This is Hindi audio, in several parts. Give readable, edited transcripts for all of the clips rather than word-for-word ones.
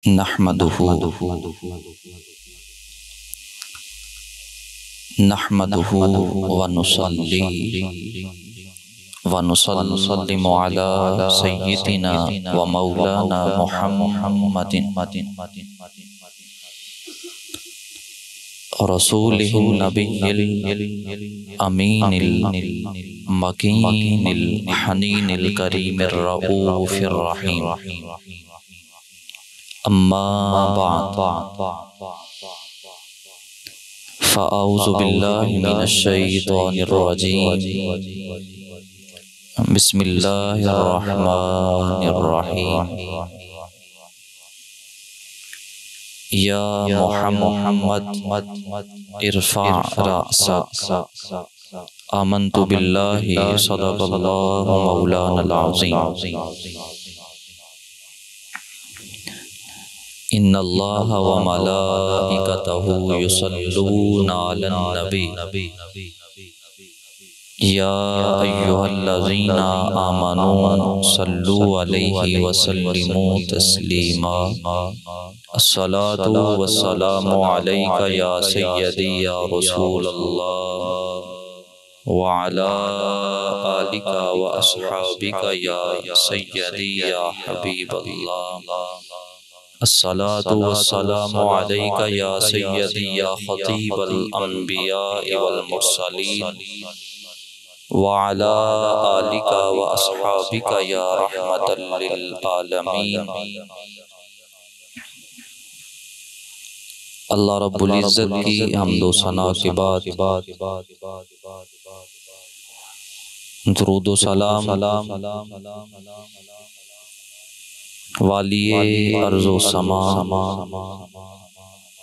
नहमदुहु व नुसल्ली व नुसल्लिमु अला सय्यिदिना व मौलाना मुहम्मदिन रसूलिहिन नबिय्यिल अमीनिल मकीनिल हनीनिल करीमिर रऊफिर रहीम। अम्मा बाद फ़अऊज़ु बिल्लाहि मिनश शैतानिर रजीम। बिस्मिल्लाहिर रहमानिर रहीम। या मुहम्मद इरफ़ा रअसक आमन्तु बिल्लाहि सदक़ल्लाहु मौलानल अज़ीम। इन्नल्लाहा व मलाइकतहु युसल्लूना अलन नबी या अय्युहल्लज़ीना आमनू सल्लू अलैहि व सल्लिमू तस्लीमा। अस्सलातु वस्सलामु अलैका या सय्यदी या रसूलल्लाह व अला आलिका व अस्हाबिका या सय्यदी या हबीबल्लाह। अस्सलातु वस्सलामु अलैका या सय्यदी या खतीबल अंबिया वल मुरसलीन व अला आलिका व अस्हाबिका या रहमतल लिल आलमीन। अल्लाह रब्बुल इज़्ज़त की हम्दो सना के बाद दुरूद व सलाम वालिए अर्ज़ो समा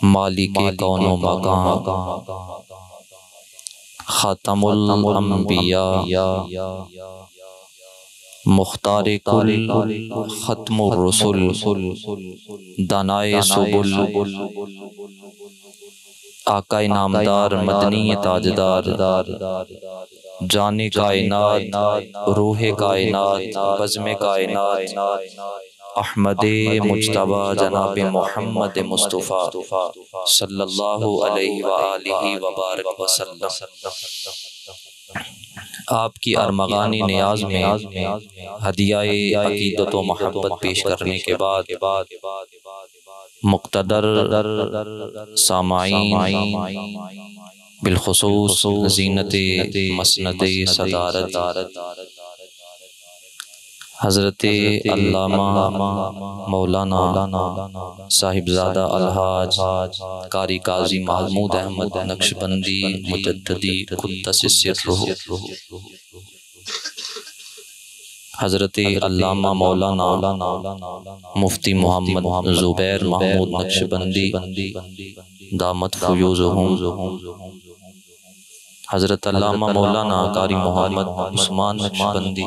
मालिके कौनो मकान ख़ातमुल अंबिया मुख्तारे कुल ख़त्मुर रसूल दानाए सुबुल आकाए नामदार मदनी ताजदार जाने कायनात रूहे कायनात बज़्मे कायनात अहमदे मुज्तबा जनाबे मोहम्मद मुस्तफ़ा सल्लल्लाहु अलैहि व आलिहि व बारक वसल्लम आपकी अरमगानी नियाज में हदियाए अकीदत व मोहब्बत पेश करने के बाद मुक़्तदर सामाईन बिलखुसूस ज़ीनते मसनदे सदारत हज़रते अल्लामा मौलाना साहिबज़ादा अलहाज कारी काजी महमूद अहमद नक्शबंदी मुजद्दिदी क़ुद्दस सिर्रुहु हज़रते अल्लामा मौलाना मुफ्ती मोहम्मद ज़ुबैर महमूद नक्शबंदी दामत फ़ुयूज़ुहुम हज़रत अल्लामा मौलाना कारी मोहम्मद उस्मान नक्शबंदी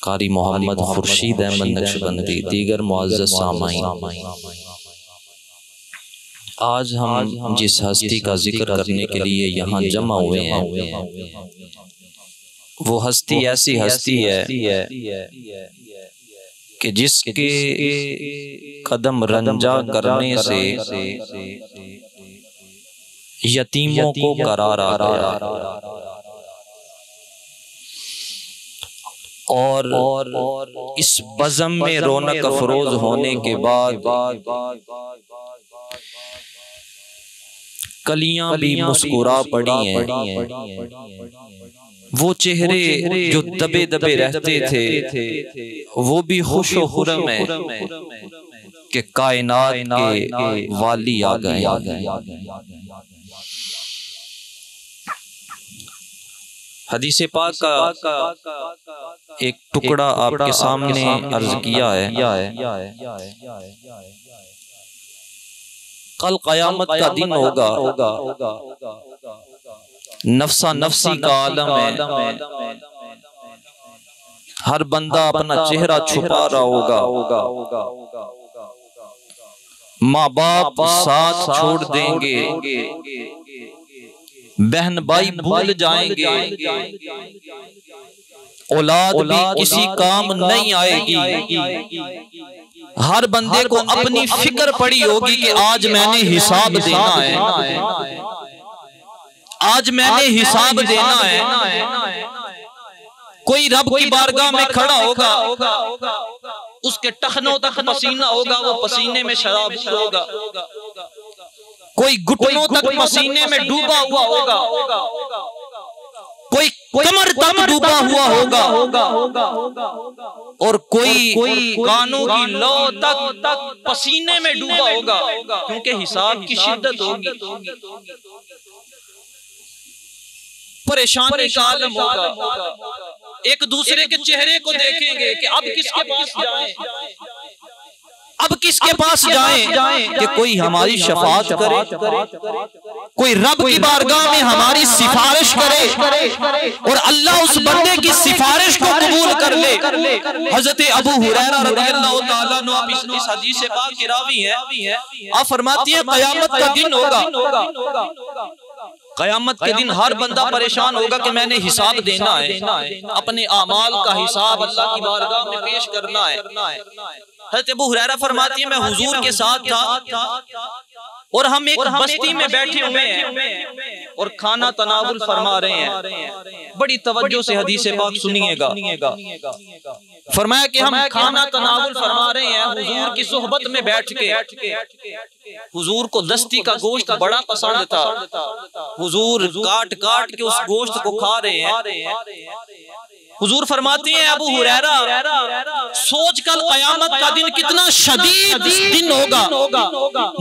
कारी मोहम्मद खुर्शीद अहमद नक्शबंदी दीगर मुअज़्ज़ज़ सामाईन, आज हम जिस हस्ती का जिक्र करने के लिए यहाँ जमा हुए हैं वो हस्ती ऐसी हस्ती है कि जिसके कदम रंजा करने से यतीमों को करार आ गया और इस बज़म में रौनक अफरोज होने के बाद कलियां भी मुस्कुरा पड़ी हैं। वो चेहरे जो दबे दबे रहते थे वो भी खुश व खुर्रम है कि कायनात के वाली आ गए। हदीस पाक का एक टुकड़ा आपके सामने अर्ज किया है। कल क़यामत का दिन होगा, नफ्सा नफ्सी का आलम है, हर बंदा अपना चेहरा छुपा रहा होगा, माँ बाप साथ छोड़ देंगे, बहन भाई भूल जाएंगे, औलाद भी किसी काम नहीं आएगी। हर बंदे को अपनी फिक्र पड़ी होगी कि आज मैंने हिसाब देना है, आज मैंने हिसाब देना है। कोई रब की बारगाह में खड़ा होगा, उसके टखनों तक पसीना होगा, वो पसीने में शराब होगा। कोई घुटनों तक पसीने में डूबा हुआ होगा, कोई कमर तक डूबा हुआ होगा, और कोई कानों की लौ तक पसीने में डूबा होगा, क्योंकि हिसाब की शिद्दत होगी। परेशानी का आलम होगा। एक दूसरे के चेहरे को देखेंगे कि अब किसके पास जाएं, अब किसके पास जाएं कि कोई हमारी शफाअत करे, कोई रब की बारगाह में हमारी सिफारिश करे और अल्लाह उस बंदे की सिफारिश को कबूल कर ले। हजरत अबू हुरैरा रज़ियल्लाहु ताला अन्हु आप इस हदीस से पाक के रावी हैं, आप फरमाती हैं क़यामत का दिन होगा, क़यामत के दिन हर बंदा परेशान होगा कि मैंने हिसाब देना है, अपने आमाल का हिसाब अल्लाह की बारगाह में पेश करना है। हज़रत अबू हुरैरा फरमाती है मैं हुजूर के साथ था और हम एक बस्ती में बैठे हुए हैं और खाना तनावुल फरमा रहे हैं। बड़ी तवज्जो से हदीस पाक सुनिएगा। फरमाया कि हम खाना तनावुल फरमा रहे हैं हुजूर की सोहबत में बैठ के। हुजूर को दस्ती का गोश्त बड़ा पसंद था, हुजूर काट काट के उस गोश्त को खा रहे हैं। हुजूर फरमाते हैं अबू हुरैरा सोच कल क़यामत का दिन कितना शदीद दिन होगा,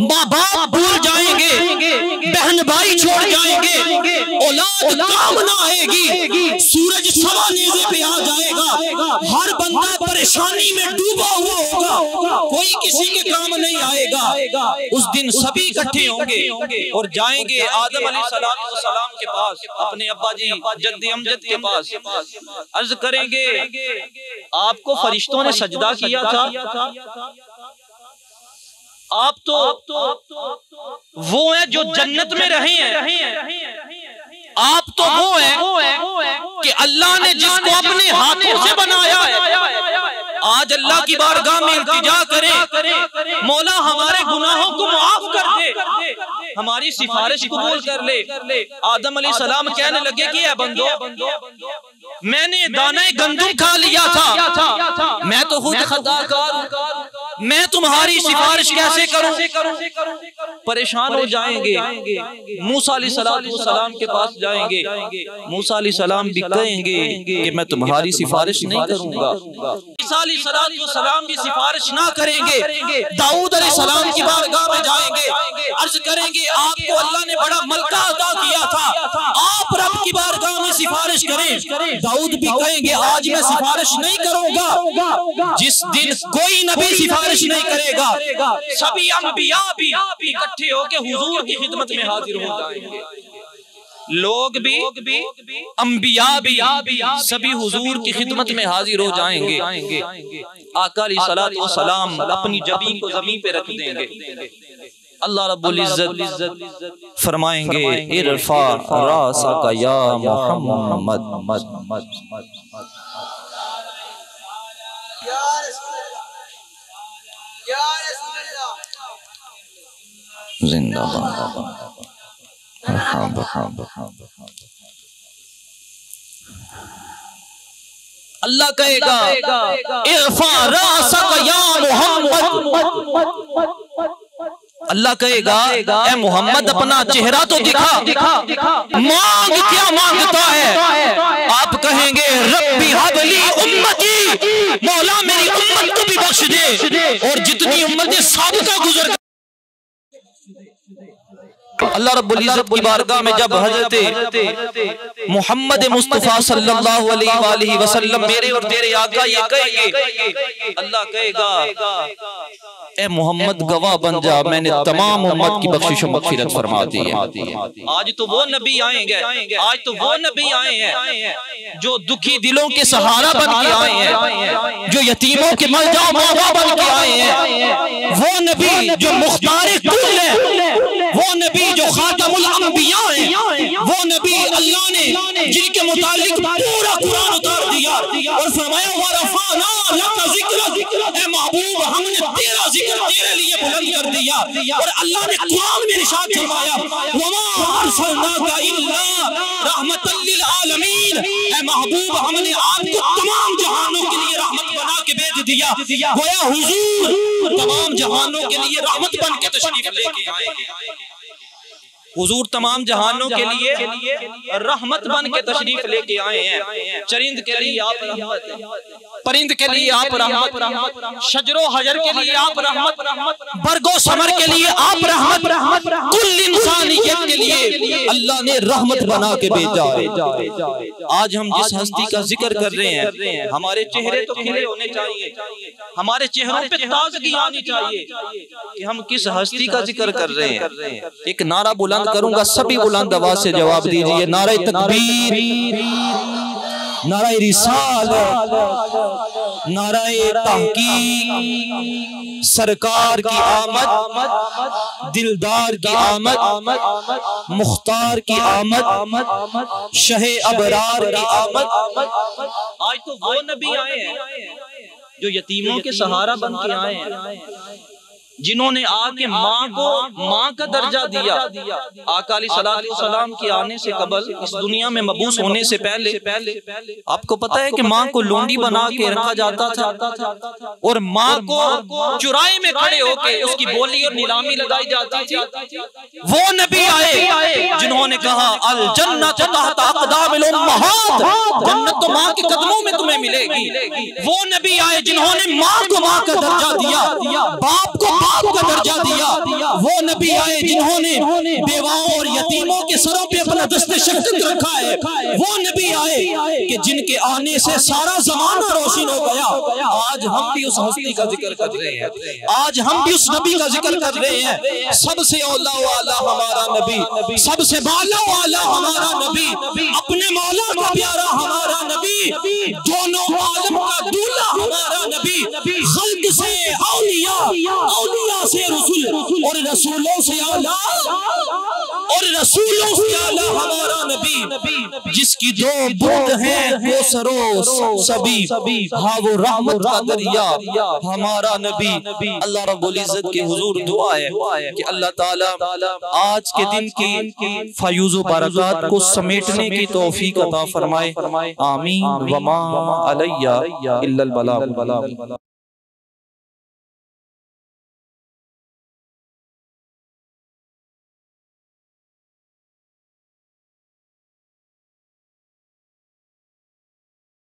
माँ बाप भूल जाएंगे, बहन भाई छोड़ जाएंगे, औलाद काम ना आएगी, सूरज सवा नेज़े पे आ जाएगा, हर बंदा परेशानी में डूबा हुआ होगा, कोई किसी के काम नहीं आएगा। उस दिन सभी इकट्ठे होंगे और जाएंगे आदम अलैहिस्सलाम के पास, अपने अब्बा जी जद्दी अमजद के पास। अर्ज करेंगे आपको फरिश्तों ने सजदा किया था, आप तो वो हैं जो जन्नत में रहे हैं, आप तो वो हैं कि अल्लाह ने जिसको अपने हाथों से बनाया है। आज अल्लाह की बारगाह में इल्तिजा करें मौला हमारे गुनाहों को माफ कर दे, हमारी सिफारिश कबूल कर ले। आदम अलैहिस्सलाम कहने लगे कि ऐ बंदो मैंने दाना गंदम खा लिया था, मैं तो खुद खताकार हूं, मैं तुम्हारी सिफारिश कैसे करूं। परेशान हो जाएंगे, मूसा अलैहिस्सलाम के पास जाएंगे, मूसा अलैहिस्सलाम भी कहेंगे कि मैं तुम्हारी सिफारिश नहीं करूंगा। ईसा अलैहिस्सलाम भी सिफारिश ना करेंगे, दाऊद अलैहिस्सलाम की बारगाह में जाएंगे, अर्ज करेंगे आपको अल्लाह ने बड़ा मलका अता किया था, आप रब की बारगाह में सिफारिश करें। दाऊद भी कहेंगे आज मैं सिफारिश नहीं करूंगा। जिस दिन कोई नबी सिफारिश नहीं करेगा, सभी अंबिया भी इकट्ठे होकर हुजूर की खिदमत में हाजिर हो जाएंगे। लोग भी अंबिया भी सभी हुजूर की खिदमत में हाजिर हो जाएंगे। आका अलैहिस्सलातु वस्सलाम अपनी जबीन को ज़मीन पे रख देंगे। अल्लाह रब्बुल इज्जत फरमाएंगे इरफा रासका या मोहम्मद, जिंदाबाद। अल्लाह कहेगा इरफा रासका या मोहम्मद, अल्लाह कहेगा ए मोहम्मद अपना चेहरा तो दिखा, मांग क्या मांगता है। आप कहेंगे रब्बी हबली उम्मती, मौला मेरी उम्मत को भी बख्श दे और जितनी उम्मतें साबिका गुजर। अल्लाह रब्बुल इज्जत की बारगाह में जब हजरत मोहम्मद मुस्तफा सल्लल्लाहु अलैहि वसल्लम मेरे और तेरे आका ये कहेंगे, अल्लाह कहेगा ए मोहम्मद गवाह बन जा, मैंने तमाम उम्मत की बख्शिश मगफिरत फरमा दी है। आज तो वो नबी आएंगे, आज तो वो नबी आए हैं जो दुखी दिलों के सहारा बन के आए हैं, जो यतीमों के मलजा मावा बन के आए हैं, वो नबी जो मुख्तार कुल है, वो नबी जो खातमुल अंबिया है, वो नबी अल्लाह ने जिनके मुतालिक पूरा कुरान उतार दिया और फरमाया वरफाना लका ज़िक्रक, ए महबूब हमने तेरा जिक्र तेरे लिए बुलंद कर दिया। और अल्लाह ने कुरान में इरशाद फरमाया वमा अरसलनाका इल्ला रहमतल लिल आलमीन, ए महबूब हमने आपको तमाम जहानों के लिए रहमत बना के भेज दिया। गोया हुजूर तमाम जहानों के लिए रहमत बन के तशरीफ लेके आए। हुजूर तमाम जहानों के लिए रहमत बन के तशरीफ लेके आए हैं। चरिंद के लिए आप रहमत, परिंद के लिए आप रहमत, शजरो हजर के लिए आप रहमत, बरगो समर के लिए आप रहमत, कुल इंसानियत के लिए अल्लाह ने रहमत बना के भेजा है। आज हम जिस हस्ती का जिक्र कर रहे हैं, हमारे चेहरे तो खिले होने चाहिए, हमारे चेहरों पे ताजगी आनी चाहिए कि हम किस हस्ती का जिक्र कर रहे हैं। एक नारा बुलंद करूंगा, सभी बुलंद आवाज से जवाब दीजिए। नारा तकबीर, नारा रिसालत, नारा तहकीक, सरकार की आमद, दिलदार की आमद, मुख्तार की आमद, शहे अबरार की आमद। आज तो वो नबी आए हैं जो यतीमों के सहारा बन के आए हैं, जिन्होंने आके माँ को माँ का दर्जा दिया। आका अलैहिस्सलाम के आने से कबल, इस दुनिया में मबूस होने से पहले आपको पता है कि माँ को लोंडी बना के रखा जाता था और माँ को चुराए में खड़े होके उसकी बोली और नीलामी लगाई जाती थी। वो नबी आए जिन्होंने कहा अल जन्नत तहत अक़दामिल उम्महात, जन्नत तो माँ के कदमों में तुम्हें मिलेगी। वो नबी आए जिन्होंने माँ को माँ का दर्जा दिया, बाप को बाप का दर्जा दिया। वो नबी आए जिन्होंने बेवाओं और यतीमों के सरों पे अपना दस्ते शफ़क़त रखा है। वो नबी आए कि जिनके आने से सारा जमाना रोशन हो गया। आज हम भी उस हस्ती का जिक्र कर रहे हैं, आज हम भी उस नबी का जिक्र कर रहे हैं। सबसे औला वाला हमारा नबी, सबसे बाला वाला हमारा नबी, अपने मौला का प्यारा हमारा नबी, दोनों आलम का दूल्हा हमारा नबी, खल्क से औलिया, औलिया से रसूल और रसूलों से आला, और रसूलों से आला हमारा नबी, जिसकी दो बूंद हैं वो सरो सभी, हाँ वो रहमत का दरिया हमारा नबी। अल्लाह रब्बुल इज्जत के हुजूर दुआ है कि अल्लाह ताला आज के दिन की फयूज़ व बरक़ात को समेटने की तौफीक अता फरमाए। आमीन। वमा अलैया इल्लल बलाग।